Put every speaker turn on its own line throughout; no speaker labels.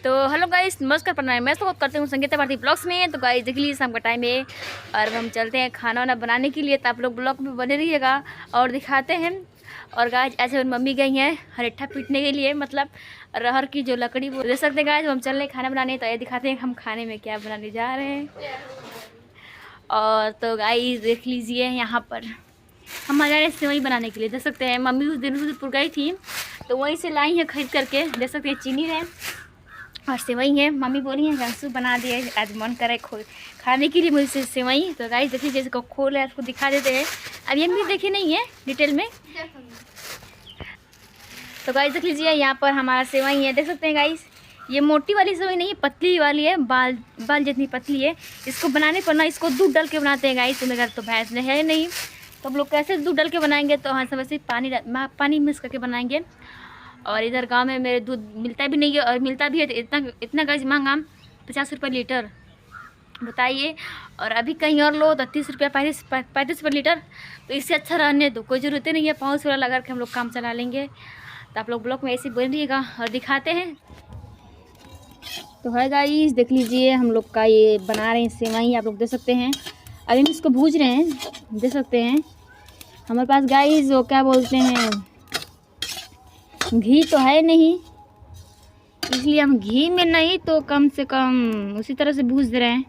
तो hello guys, नमस्कार, प्रणाम। मैं तो करते हूँ संगीता भारती ब्लॉग्स में। तो गाइस देख लीजिए, शाम का टाइम है और हम चलते हैं खाना वाना बनाने के लिए। तो आप लोग ब्लॉग में बने रहिएगा और दिखाते हैं। और गाइस ऐसे मम्मी गई हैं हरेठा पीटने के लिए, मतलब रहर की जो लकड़ी वो दे सकते हैं। गाइस हम चल रहे खाना बनाने, तो ये दिखाते हैं हम खाने में क्या बनाने जा रहे हैं। और तो गाइस देख लीजिए, यहाँ पर हम आ जा रहे हैं सेवई बनाने के लिए। देख सकते हैं मम्मी उस दिन रुद्रपुर गई थी तो वहीं से लाई है खरीद करके। देख सकते हैं चीनी है और सेवई है। मम्मी बोली है जानसू बना दिए, आज मन करे खाने के लिए मुझसे सेवई। तो गाइस देखिए, जैसे को खोल है उसको दिखा देते हैं। अभी हम भी देखे नहीं है डिटेल में। तो गाइस देख लीजिए, यहाँ पर हमारा सेवई है। देख सकते हैं गाइस, ये मोटी वाली सेवई नहीं है, पतली वाली है, बाल जितनी पतली है। इसको बनाने पर ना इसको दूध डाल के बनाते हैं गाइस। तो मेरे घर तो भैंस है नहीं, तो हम लोग कैसे दूध डाल के बनाएंगे। तो हाँ, सब ऐसे पानी मिक्स करके बनाएंगे। और इधर गांव में मेरे दूध मिलता भी नहीं है, और मिलता भी है तो इतना गाइस महंगा, 50 रुपये लीटर, बताइए। और अभी कहीं और लो तो 30 रुपया 35 रुपये लीटर। तो इससे अच्छा रहने दो, कोई ज़रूरत नहीं है पाउच वाला लगा के हम लोग काम चला लेंगे। तो आप लोग ब्लॉग में ऐसे बोलिएगा और दिखाते हैं। तो है गाइस, देख लीजिए हम लोग का ये बना रहे हैं सेवई, आप लोग देख सकते हैं। अभी हम इसको भूज रहे हैं, देख सकते हैं। हमारे पास गाइस वो क्या बोलते हैं, घी तो है नहीं, इसलिए हम घी में नहीं तो कम से कम उसी तरह से भूज रहे हैं।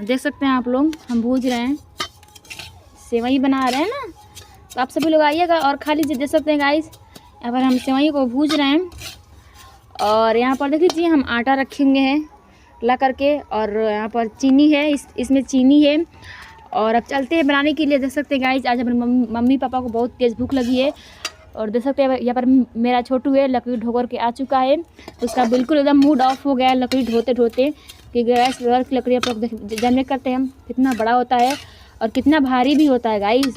देख सकते हैं आप लोग, हम भूज रहे हैं, सेवई बना रहे हैं ना। तो आप सभी लोग आइएगा और खा लीजिए। देख सकते हैं गाइस, यहाँ पर हम सेवई को भूज रहे हैं। और यहाँ पर देख लीजिए, हम आटा रखेंगे हैं ला करके। और यहाँ पर चीनी है, इसमें चीनी है। और अब चलते हैं बनाने के लिए। देख सकते हैं गाइस, आज हमारे मम्मी पापा को बहुत तेज़ भूख लगी है। और देख सकते हैं यहाँ पर मेरा छोटू है, लकड़ी ढोकर के आ चुका है। तो उसका बिल्कुल एकदम मूड ऑफ हो गया है लकड़ी ढोते ढोते, कि गैस की लकड़ी आप लोग जानने करते हैं कितना बड़ा होता है और कितना भारी भी होता है गाइस,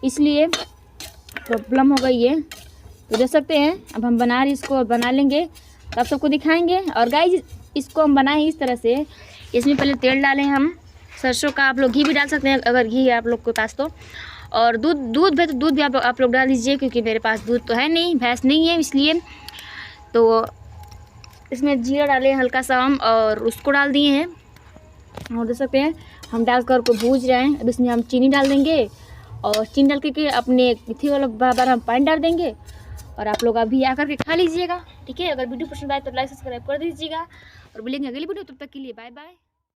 इसलिए प्रॉब्लम हो गई है। तो देख सकते हैं अब हम बना रहे इसको, और बना लेंगे तो आप सबको दिखाएंगे। और गाइस इसको हम बनाएं इस तरह से, इसमें पहले तेल डालें हम सरसों का। आप लोग घी भी डाल सकते हैं अगर घी है आप लोग के पास तो। और दूध है तो दूध भी आप लोग डाल दीजिए, क्योंकि मेरे पास दूध तो है नहीं, भैंस नहीं है, इसलिए। तो इसमें जीरा डालें हल्का सा हम, और उसको डाल दिए हैं। और देख सकते हैं हम डालकर को भूज रहे हैं। अब इसमें हम चीनी डाल देंगे, और चीनी डाल के अपने मिठी वाला बराबर हम पानी डाल देंगे। और आप लोग अभी आकर के खा लीजिएगा, ठीक है। अगर वीडियो पसंद आए तो लाइक सब्सक्राइब कर दीजिएगा, और मिलेंगे अगली वीडियो। तब तक के लिए बाय बाय।